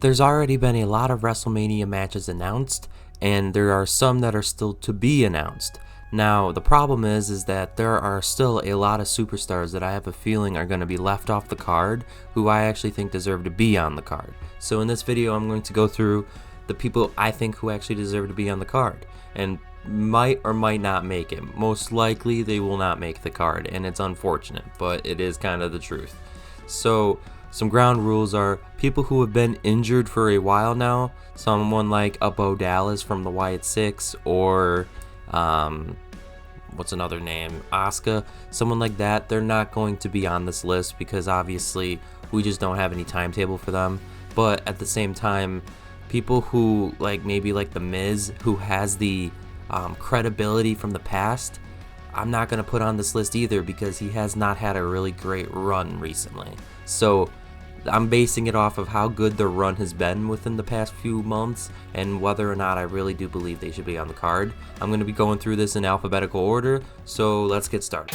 There's already been a lot of WrestleMania matches announced, and there are some that are still to be announced. Now, the problem is that there are still a lot of superstars that I have a feeling are going to be left off the card, who I actually think deserve to be on the card. So in this video, I'm going to go through the people I think who actually deserve to be on the card, and might or might not make it. Most likely, they will not make the card, and it's unfortunate, but it is kind of the truth. So, some ground rules are people who have been injured for a while now, someone like a Bo Dallas from the Wyatt Six, or what's another name, Asuka, someone like that. They're not going to be on this list because obviously we just don't have any timetable for them. But at the same time, people who maybe like The Miz, who has the credibility from the past, I'm not going to put on this list either because he has not had a really great run recently. So I'm basing it off of how good the run has been within the past few months and whether or not I really do believe they should be on the card. I'm going to be going through this in alphabetical order, so let's get started.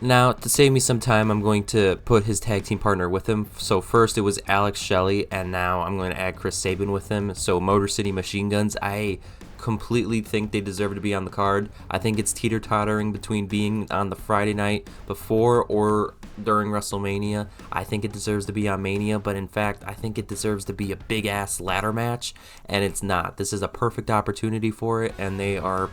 Now, to save me some time, I'm going to put his tag team partner with him. So first it was Alex Shelley, and now I'm going to add Chris Sabin with him. So Motor City Machine Guns, I completely think they deserve to be on the card. I think it's teeter-tottering between being on the Friday night before or during WrestleMania. I think it deserves to be on Mania, but in fact, I think it deserves to be a big-ass ladder match, and it's not. This is a perfect opportunity for it, and they are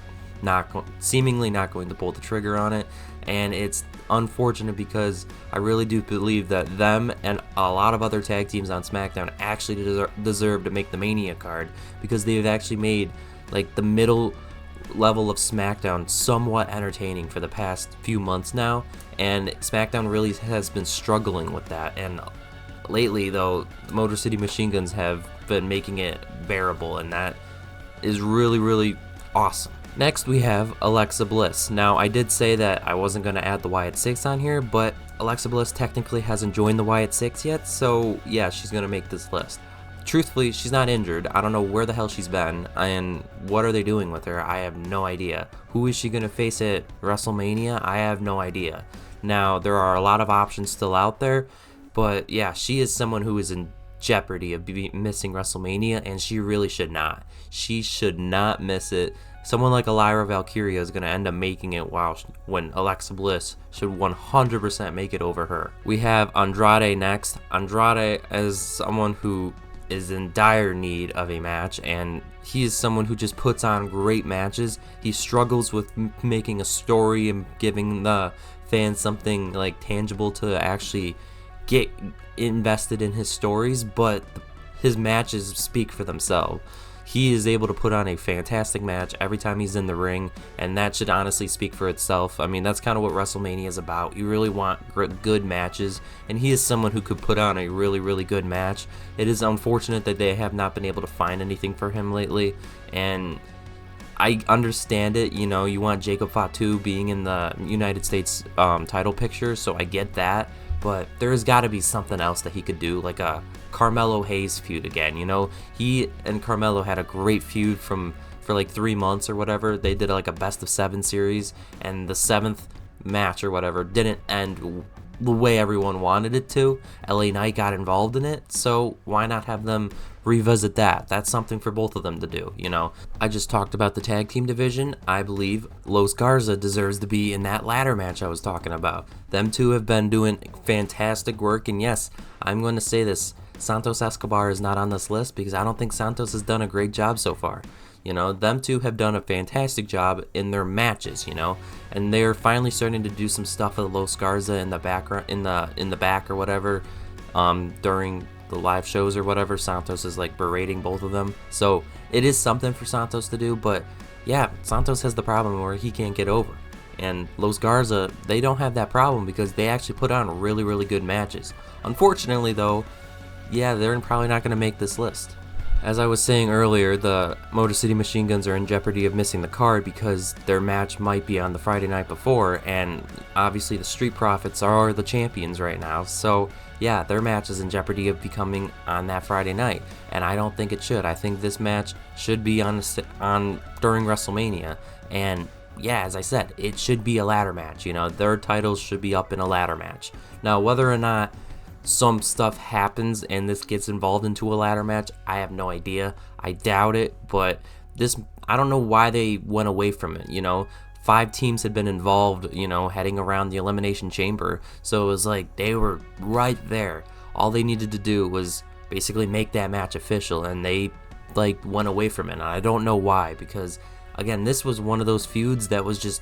seemingly not going to pull the trigger on it, and it's unfortunate because I really do believe that them and a lot of other tag teams on SmackDown actually deserve to make the Mania card because they've actually made the middle level of SmackDown somewhat entertaining for the past few months now, and SmackDown really has been struggling with that, and lately though, Motor City Machine Guns have been making it bearable, and that is really awesome. Next we have Alexa Bliss. Now I did say that I wasn't going to add the Wyatt Six on here, but Alexa Bliss technically hasn't joined the Wyatt Six yet, so yeah, she's going to make this list. Truthfully, she's not injured. I don't know where the hell she's been, and what are they doing with her? I have no idea. Who is she going to face at WrestleMania? I have no idea. Now, there are a lot of options still out there, but yeah, she is someone who is in jeopardy of missing WrestleMania, and she really should not. She should not miss it. Someone like Lyra Valkyria is going to end up making it when Alexa Bliss should 100% make it over her. We have Andrade next. Andrade is someone who is in dire need of a match, and he is someone who just puts on great matches. He struggles with making a story and giving the fans something tangible to actually get invested in his stories, but his matches speak for themselves. He is able to put on a fantastic match every time he's in the ring, and that should honestly speak for itself. I mean, that's kind of what WrestleMania is about. You really want good matches, and he is someone who could put on a really good match. It is unfortunate that they have not been able to find anything for him lately, and I understand it. You know, you want Jacob Fatu being in the United States title picture, so I get that. But there's got to be something else that he could do, like a Carmelo Hayes feud again. You know, he and Carmelo had a great feud for 3 months or whatever. They did a best of 7 series, and the 7th match or whatever didn't end the way everyone wanted it to. LA Knight got involved in it, so why not have them revisit that? That's something for both of them to do, you know. I just talked about the tag team division. I believe Los Garza deserves to be in that ladder match I was talking about. Them two have been doing fantastic work, and yes, I'm going to say this, Santos Escobar is not on this list because I don't think Santos has done a great job so far. You know, them two have done a fantastic job in their matches, you know, and they're finally starting to do some stuff with Los Garza in the background, in the back or whatever, during the live shows or whatever. Santos is berating both of them, so it is something for Santos to do. But yeah, Santos has the problem where he can't get over, and Los Garza, they don't have that problem because they actually put on really good matches. Unfortunately though, yeah, they're probably not going to make this list. As I was saying earlier, the Motor City Machine Guns are in jeopardy of missing the card because their match might be on the Friday night before, and obviously the Street Profits are the champions right now, so yeah, their match is in jeopardy of becoming on that Friday night, and I don't think it should. I think this match should be on during WrestleMania, and yeah, as I said, it should be a ladder match. You know, their titles should be up in a ladder match. Now, whether or not some stuff happens and this gets involved into a ladder match, I have no idea. I doubt it, but I don't know why they went away from it. You know, 5 teams had been involved, you know, heading around the Elimination Chamber, so it was like they were right there. All they needed to do was basically make that match official, and they like went away from it. And I don't know why, because again, this was one of those feuds that was just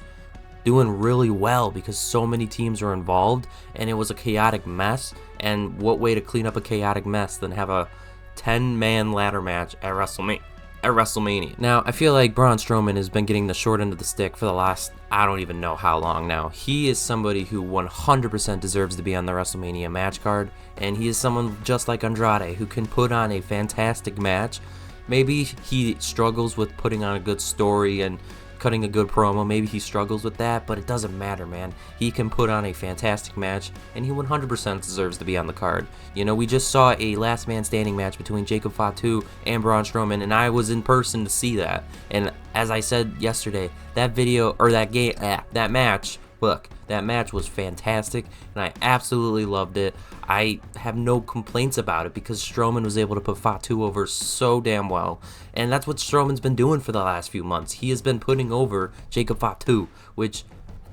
doing really well because so many teams were involved and it was a chaotic mess. And what way to clean up a chaotic mess than have a 10-man ladder match at WrestleMania. Now, I feel like Braun Strowman has been getting the short end of the stick for the last, I don't even know how long now. He is somebody who 100% deserves to be on the WrestleMania match card, and he is someone just like Andrade who can put on a fantastic match. Maybe he struggles with putting on a good story and cutting a good promo. Maybe he struggles with that, but it doesn't matter, man. He can put on a fantastic match, and he 100% deserves to be on the card. You know, we just saw a last man standing match between Jacob Fatu and Braun Strowman, and I was in person to see that. And as I said yesterday, that video, or that match, look, that match was fantastic, and I absolutely loved it. I have no complaints about it because Strowman was able to put Fatu over so damn well. And that's what Strowman's been doing for the last few months. He has been putting over Jacob Fatu, which,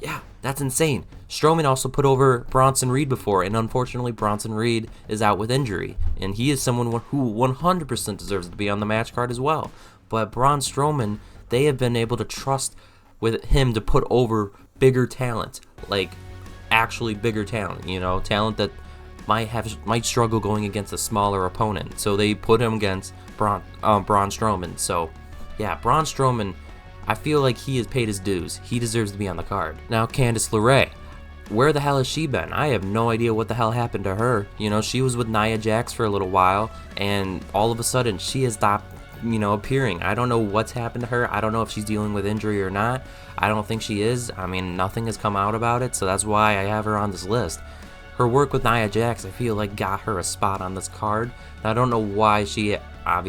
yeah, that's insane. Strowman also put over Bronson Reed before, and unfortunately Bronson Reed is out with injury. And he is someone who 100% deserves to be on the match card as well. But Braun Strowman, they have been able to trust with him to put over bigger talent, like actually bigger talent, you know, talent that might struggle going against a smaller opponent. So they put him against Braun Strowman. So yeah, Braun Strowman, I feel like he has paid his dues. He deserves to be on the card. Now, Candice LeRae, where the hell has she been? I have no idea what the hell happened to her. You know, she was with Nia Jax for a little while, and all of a sudden she has stopped, you know, appearing. I don't know what's happened to her. I don't know if she's dealing with injury or not. I don't think she is. I mean, nothing has come out about it, so that's why I have her on this list. Her work with Nia Jax, I feel like, got her a spot on this card. I don't know why she isn't on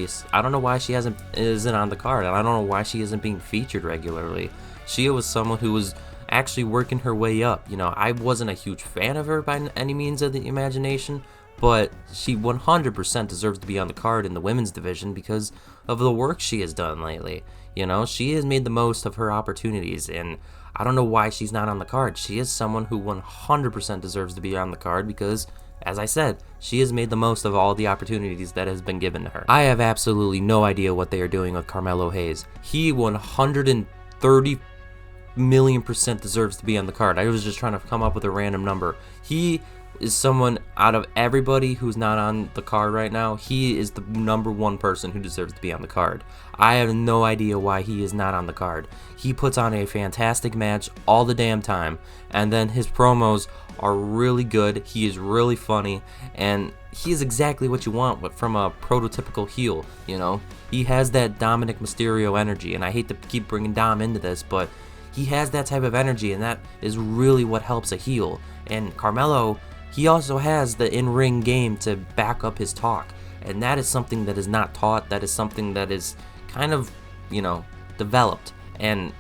the card, and I don't know why she isn't being featured regularly. She was someone who was actually working her way up. You know, I wasn't a huge fan of her by any means of the imagination, but she 100% deserves to be on the card in the women's division because of the work she has done lately. You know, she has made the most of her opportunities, and I don't know why she's not on the card. She is someone who 100% deserves to be on the card because, as I said, she has made the most of all the opportunities that has been given to her. I have absolutely no idea what they are doing with Carmelo Hayes. He 130 million% deserves to be on the card. I was just trying to come up with a random number. He is someone out of everybody who's not on the card right now. He is the #1 person who deserves to be on the card. I have no idea why he is not on the card. He puts on a fantastic match all the damn time, and then his promos are really good. He is really funny, and he is exactly what you want from a prototypical heel. You know, he has that Dominic Mysterio energy, and I hate to keep bringing Dom into this, but he has that type of energy, and that is really what helps a heel. And Carmelo, he also has the in-ring game to back up his talk, and that is something that is not taught. That is something that is kind of, you know, developed. And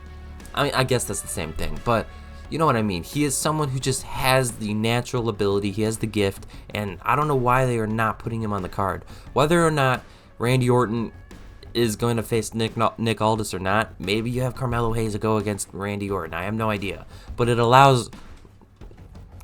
I mean, I guess that's the same thing, but you know what I mean. He is someone who just has the natural ability. He has the gift, and I don't know why they are not putting him on the card. Whether or not Randy Orton is going to face Nick Aldis or not, maybe you have Carmelo Hayes to go against Randy Orton. I have no idea, but it allows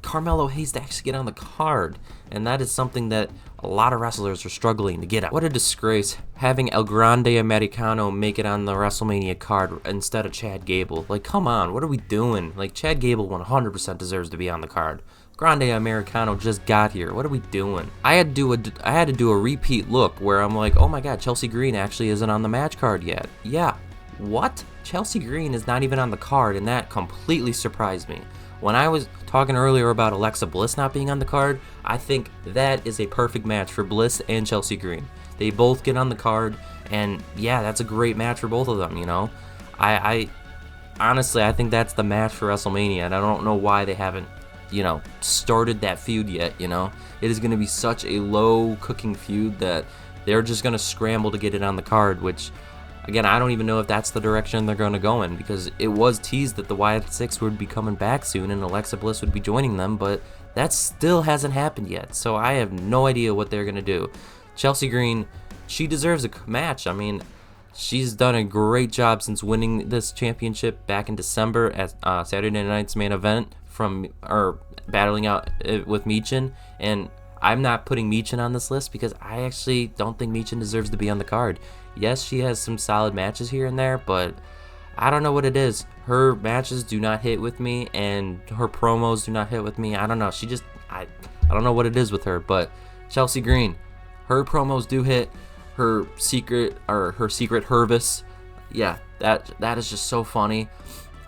Carmelo Hayes to actually get on the card, and that is something that a lot of wrestlers are struggling to get at. What a disgrace having El Grande Americano make it on the WrestleMania card instead of Chad Gable. Like, come on, what are we doing? Like, Chad Gable 100% deserves to be on the card. Grande Americano just got here. What are we doing? I had to do a repeat look where I'm like, oh my god, Chelsea Green actually isn't on the match card yet. Yeah, what? Chelsea Green is not even on the card, and that completely surprised me. When I was talking earlier about Alexa Bliss not being on the card, I think that is a perfect match for Bliss and Chelsea Green. They both get on the card, and yeah, that's a great match for both of them, you know? I honestly, I think that's the match for WrestleMania, and I don't know why they haven't, you know, started that feud yet, you know? It is going to be such a low-cooking feud that they're just going to scramble to get it on the card, which again, I don't even know if that's the direction they're going to go in, because it was teased that the Wyatt Six would be coming back soon and Alexa Bliss would be joining them, but that still hasn't happened yet. So I have no idea what they're going to do. Chelsea Green, she deserves a match. I mean, she's done a great job since winning this championship back in December at Saturday Night's Main Event battling out with Michin. And I'm not putting Michin on this list because I actually don't think Michin deserves to be on the card. Yes, she has some solid matches here and there, but I don't know what it is. Her matches do not hit with me, and her promos do not hit with me. I don't know. I don't know what it is with her, but Chelsea Green, her promos do hit. Her secret Hervis, yeah, that is just so funny.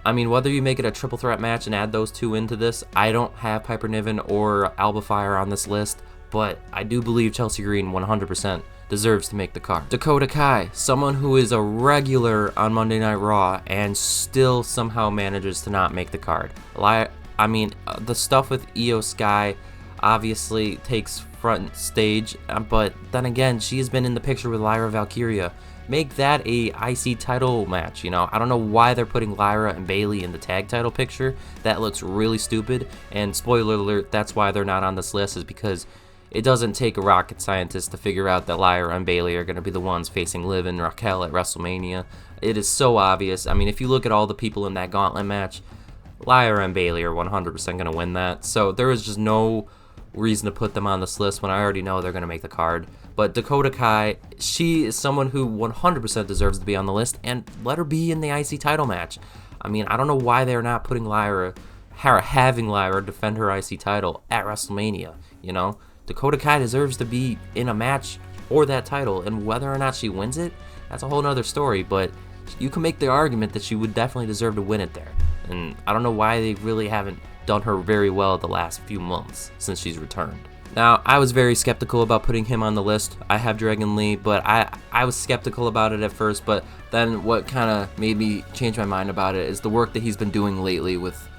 I mean, whether you make it a triple threat match and add those two into this, I don't have Piper Niven or Alba Fire on this list, but I do believe Chelsea Green 100% deserves to make the card. Dakota Kai, someone who is a regular on Monday Night Raw and still somehow manages to not make the card. I mean, the stuff with Io Sky obviously takes front stage, but then again, she's been in the picture with Lyra Valkyria. Make that a IC title match, you know. I don't know why they're putting Lyra and Bayley in the tag title picture. That looks really stupid, and spoiler alert, that's why they're not on this list, is because it doesn't take a rocket scientist to figure out that Lyra and Bayley are going to be the ones facing Liv and Raquel at WrestleMania. It is so obvious. I mean, if you look at all the people in that gauntlet match, Lyra and Bayley are 100% going to win that, so there is just no reason to put them on this list when I already know they're going to make the card. But Dakota Kai, she is someone who 100% deserves to be on the list, and let her be in the IC title match. I mean, I don't know why they're not putting having Lyra defend her IC title at WrestleMania, you know? Dakota Kai deserves to be in a match for that title, and whether or not she wins it, that's a whole nother story, but you can make the argument that she would definitely deserve to win it there. And I don't know why they really haven't done her very well the last few months since she's returned. Now, I was very skeptical about putting him on the list. I have Dragon Lee, but I was skeptical about it at first, but then what kind of made me change my mind about it is the work that he's been doing lately with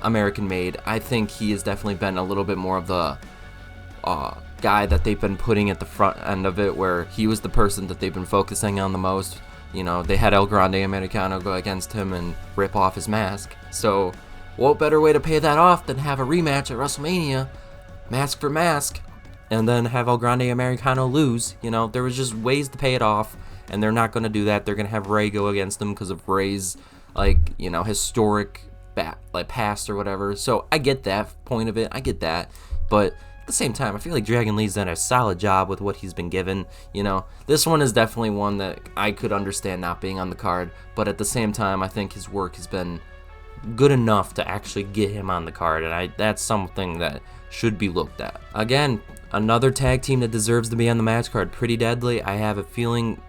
American Made. I think he has definitely been a little bit more of the guy that they've been putting at the front end of it, where he was the person that they've been focusing on the most. You know, they had El Grande Americano go against him and rip off his mask. So what better way to pay that off than have a rematch at WrestleMania, mask for mask, and then have El Grande Americano lose? You know, there was just ways to pay it off, and they're not going to do that. They're going to have Ray go against him because of Ray's, like, you know, historic past or whatever. So I get that point of it. I get that. But at the same time, I feel like Dragon Lee's done a solid job with what he's been given. You know, this one is definitely one that I could understand not being on the card, but at the same time, I think his work has been good enough to actually get him on the card, and that's something that should be looked at. Again, another tag team that deserves to be on the match card, Pretty Deadly, I have a feeling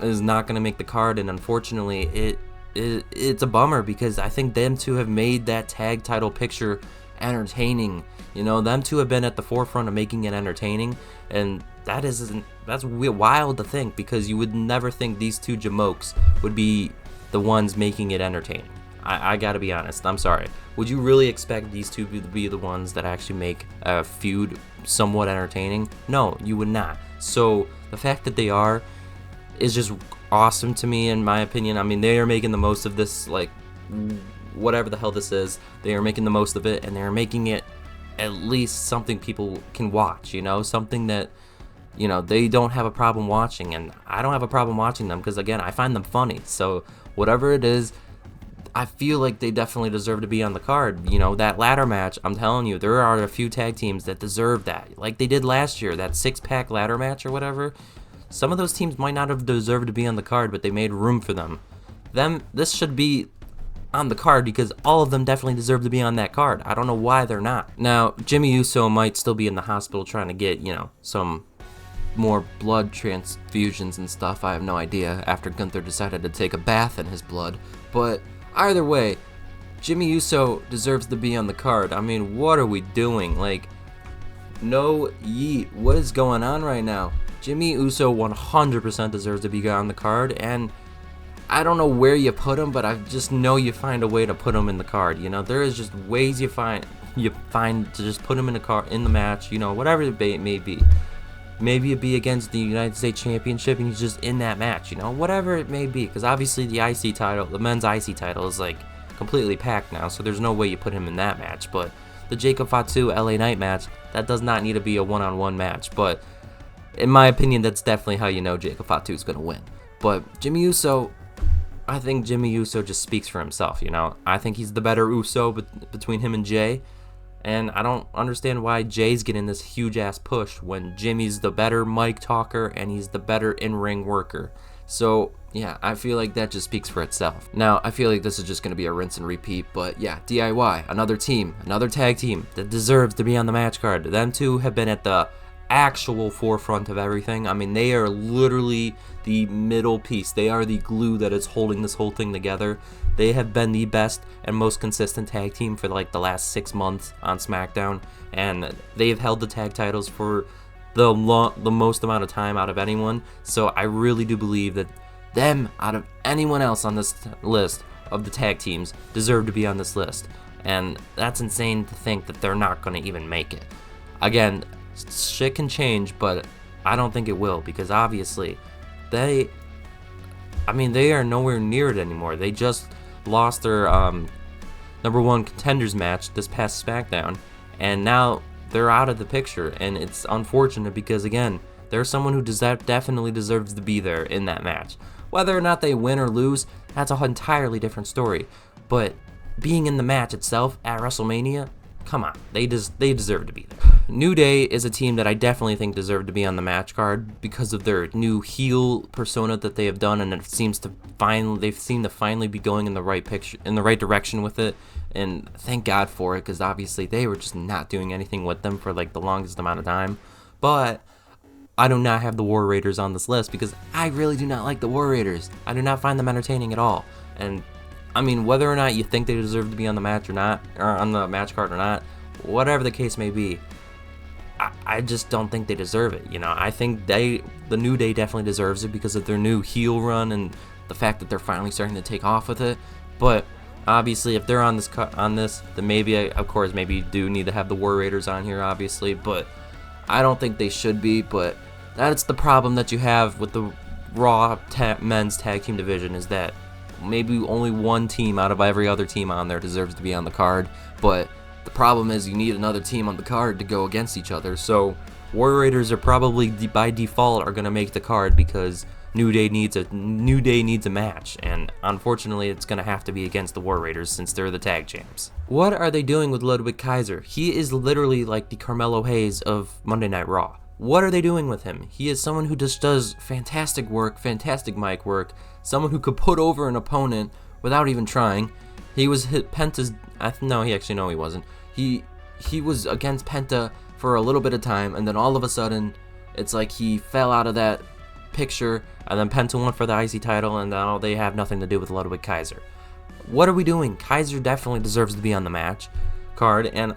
is not going to make the card, and unfortunately it's a bummer, because I think them two have made that tag title picture entertaining. You know, them two have been at the forefront of making it entertaining, and that's wild to think, because you would never think these two jamokes would be the ones making it entertaining. I gotta be honest, I'm sorry. Would you really expect these two to be the ones that actually make a feud somewhat entertaining? No, you would not. So the fact that they are is just awesome to me, in my opinion. I mean, they are making the most of this, like, whatever the hell this is. They are making the most of it, and they are making it at least something people can watch, you know? Something that, you know, they don't have a problem watching, and I don't have a problem watching them, because, again, I find them funny. So whatever it is, I feel like they definitely deserve to be on the card. You know, that ladder match, I'm telling you, there are a few tag teams that deserve that. Like they did last year, that 6-pack ladder match or whatever. Some of those teams might not have deserved to be on the card, but they made room for them. This should be on the card, because all of them definitely deserve to be on that card. I don't know why they're not. Now, Jimmy Uso might still be in the hospital trying to get, you know, some more blood transfusions and stuff. I have no idea, after Gunther decided to take a bath in his blood. But either way, Jimmy Uso deserves to be on the card. I mean, what are we doing? Like, no yeet. What is going on right now? Jimmy Uso 100% deserves to be on the card, and I don't know where you put him, but I just know you find a way to put him in the card. You know, there is just ways you find to just put him in the match, you know, whatever the debate may be. maybe it'd be against the United States Championship and he's just in that match, you know, whatever it may be, because obviously the IC title, the men's IC title is like completely packed now, so there's no way you put him in that match. But the Jacob Fatu LA Knight match, that does not need to be a one-on-one match, but in my opinion, that's definitely how you know Jacob Fatu is going to win. But Jimmy Uso, I think Jimmy Uso just speaks for himself, you know. I think he's the better Uso between him and Jay. And I don't understand why Jay's getting this huge-ass push when Jimmy's the better mic talker and he's the better in-ring worker. So, yeah, I feel like that just speaks for itself. Now, I feel like this is just going to be a rinse and repeat, but yeah, DIY, another team, another tag team that deserves to be on the match card. Them two have been at the actual forefront of everything. I mean, they are literally the middle piece. They are the glue that is holding this whole thing together. They have been the best and most consistent tag team for like the last 6 months on Smackdown, and they have held the tag titles for the most amount of time out of anyone. So I really do believe that them, out of anyone else on this list of the tag teams, deserve to be on this list. And that's insane to think that they're not going to even make it. Again, shit can change, but I don't think it will, because obviously they are nowhere near it anymore. They just lost their number one contenders match this past Smackdown, and now they're out of the picture, and it's unfortunate because, again, they're someone who definitely deserves to be there in that match. Whether or not they win or lose, that's an entirely different story, but being in the match itself at WrestleMania, come on, they deserve to be there. New Day is a team that I definitely think deserve to be on the match card because of their new heel persona that they have done, and they've seemed to finally be going in the right direction with it. And thank God for it, because obviously they were just not doing anything with them for like the longest amount of time. But I do not have the War Raiders on this list because I really do not like the War Raiders. I do not find them entertaining at all. And I mean, whether or not you think they deserve to be on the match or not, or on the match card or not, whatever the case may be, I just don't think they deserve it. You know, I think the New Day definitely deserves it because of their new heel run and the fact that they're finally starting to take off with it. But obviously, if they're on this, then maybe, of course, maybe you do need to have the War Raiders on here, obviously. But I don't think they should be. But that's the problem that you have with the Raw men's tag team division, is that maybe only one team out of every other team on there deserves to be on the card. But the problem is you need another team on the card to go against each other. So War Raiders are probably by default are going to make the card because New Day needs a match, and unfortunately it's going to have to be against the War Raiders since they're the tag champs. What are they doing with Ludwig Kaiser? He is literally like the Carmelo Hayes of Monday Night Raw. What are they doing with him? He is someone who just does fantastic work, fantastic mic work, someone who could put over an opponent without even trying. He was Penta's, no, he wasn't. He was against Penta for a little bit of time, and then all of a sudden, it's like he fell out of that picture, and then Penta went for the IC title, and now they have nothing to do with Ludwig Kaiser. What are we doing? Kaiser definitely deserves to be on the match card, and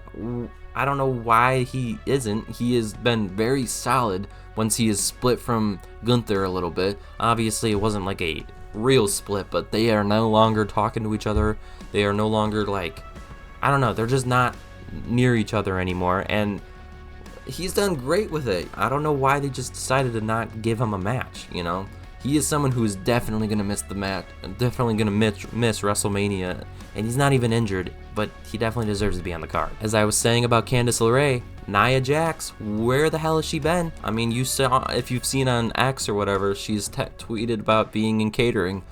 I don't know why he isn't. He has been very solid once he is split from Gunther a little bit. Obviously, it wasn't like a real split, but they are no longer talking to each other. They are no longer like, I don't know, they're just not near each other anymore, and he's done great with it. I don't know why they just decided to not give him a match, you know? He is someone who is definitely going to miss the match, definitely going to miss WrestleMania, and he's not even injured, but he definitely deserves to be on the card. As I was saying about Candice LeRae, Nia Jax, where the hell has she been? I mean, you saw, if you've seen on X or whatever, she's tweeted about being in catering.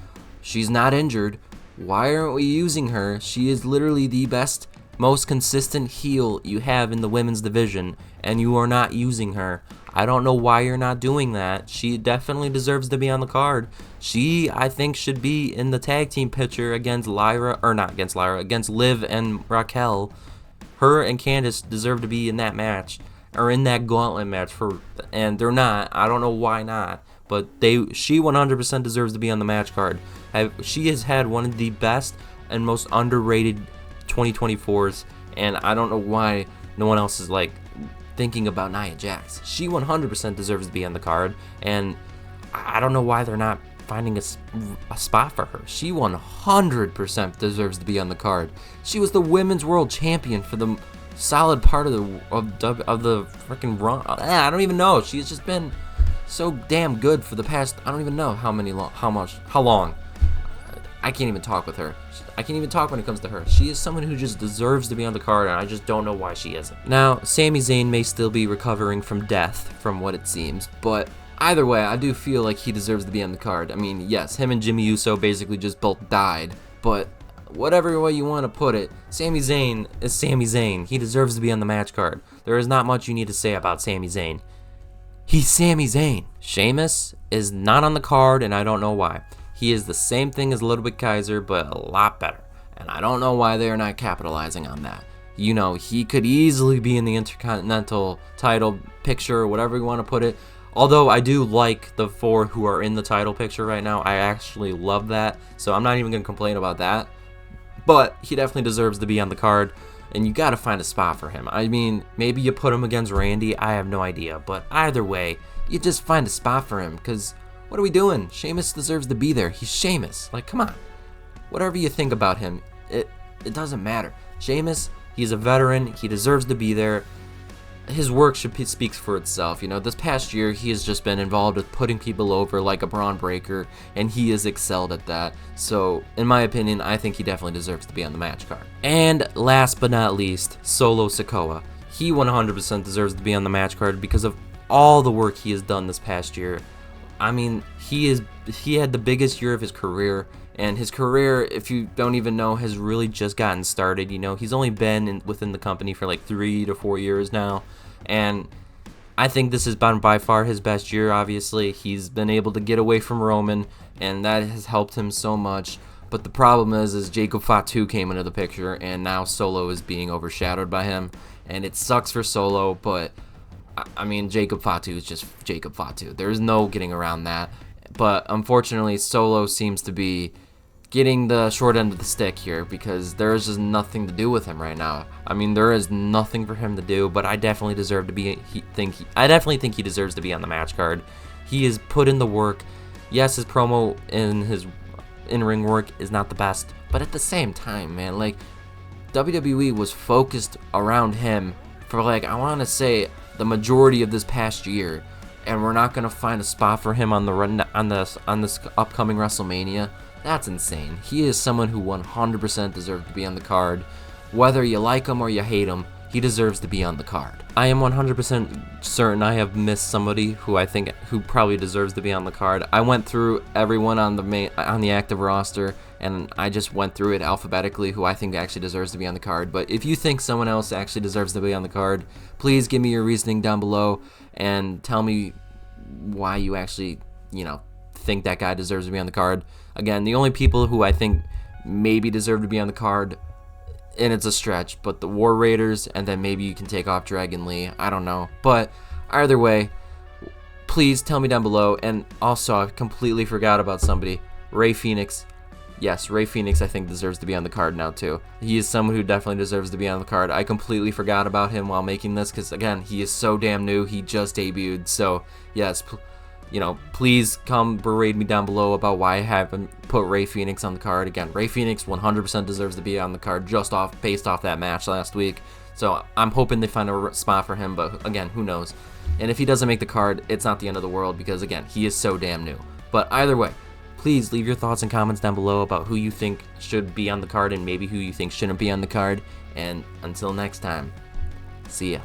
She's not injured. Why aren't we using her? She is literally the best, most consistent heel you have in the women's division, and you are not using her. I don't know why you're not doing that. She definitely deserves to be on the card. She, I think, should be in the tag team picture against against Liv and Raquel. Her and Candice deserve to be in that match, or in that gauntlet match, and they're not. I don't know why not, but she 100% deserves to be on the match card. She has had one of the best and most underrated 2024s, and I don't know why no one else is like thinking about Nia Jax. She 100% deserves to be on the card, and I don't know why they're not finding a spot for her. She 100% deserves to be on the card. She was the women's world champion for solid part of the freaking run. I don't even know. She's just been so damn good for the past, I don't even know how long. I can't even talk with her. I can't even talk when it comes to her. She is someone who just deserves to be on the card, and I just don't know why she isn't. Now, Sami Zayn may still be recovering from death, from what it seems, but either way, I do feel like he deserves to be on the card. I mean, yes, him and Jimmy Uso basically just both died, but whatever way you want to put it, Sami Zayn is Sami Zayn. He deserves to be on the match card. There is not much you need to say about Sami Zayn. He's Sami Zayn. Sheamus is not on the card, and I don't know why. He is the same thing as Ludwig Kaiser, but a lot better. And I don't know why they are not capitalizing on that. You know, he could easily be in the Intercontinental title picture, or whatever you want to put it. Although I do like the 4 who are in the title picture right now. I actually love that. So I'm not even going to complain about that. But he definitely deserves to be on the card. And you got to find a spot for him. I mean, maybe you put him against Randy. I have no idea. But either way, you just find a spot for him. Because what are we doing? Sheamus deserves to be there. He's Sheamus. Like, come on. Whatever you think about him, it doesn't matter. Sheamus, he's a veteran. He deserves to be there. His work speaks for itself. You know, this past year, he has just been involved with putting people over like a Braun Breaker, and he has excelled at that. So, in my opinion, I think he definitely deserves to be on the match card. And last but not least, Solo Sikoa. He 100% deserves to be on the match card because of all the work he has done this past year. I mean, he had the biggest year of his career, and his career, if you don't even know, has really just gotten started. You know, he's only been within the company for like 3 to 4 years now, and I think this has been by far his best year. Obviously, he's been able to get away from Roman, and that has helped him so much. But the problem is Jacob Fatu came into the picture, and now Solo is being overshadowed by him, and it sucks for Solo, but I mean, Jacob Fatu is just Jacob Fatu. There's no getting around that. But unfortunately, Solo seems to be getting the short end of the stick here because there is just nothing to do with him right now. I mean, there is nothing for him to do, but I definitely deserve to be. I definitely think he deserves to be on the match card. He has put in the work. Yes, his promo and his in-ring work is not the best, but at the same time, man, like WWE was focused around him for like I want to say the majority of this past year. And we're not gonna find a spot for him on this upcoming WrestleMania. That's insane. He is someone who 100% deserves to be on the card. Whether you like him or you hate him, he deserves to be on the card. I am 100% certain I have missed somebody who probably deserves to be on the card. I went through everyone on the active roster, and I just went through it alphabetically who I think actually deserves to be on the card. But if you think someone else actually deserves to be on the card, please give me your reasoning down below and tell me why you actually, think that guy deserves to be on the card. Again, the only people who I think maybe deserve to be on the card, and it's a stretch, but the War Raiders, and then maybe you can take off Dragon Lee. I don't know. But either way, please tell me down below. And also, I completely forgot about somebody. Rey Fenix. Yes, Rey Fenix I think deserves to be on the card now too. He is someone who definitely deserves to be on the card. I completely forgot about him while making this because, again, he is so damn new. He just debuted. So, yes, please come berate me down below about why I haven't put Rey Fenix on the card. Again, Rey Fenix 100% deserves to be on the card just based off that match last week. So I'm hoping they find a spot for him, but again, who knows? And if he doesn't make the card, it's not the end of the world because, again, he is so damn new. But either way, please leave your thoughts and comments down below about who you think should be on the card and maybe who you think shouldn't be on the card. And until next time, see ya.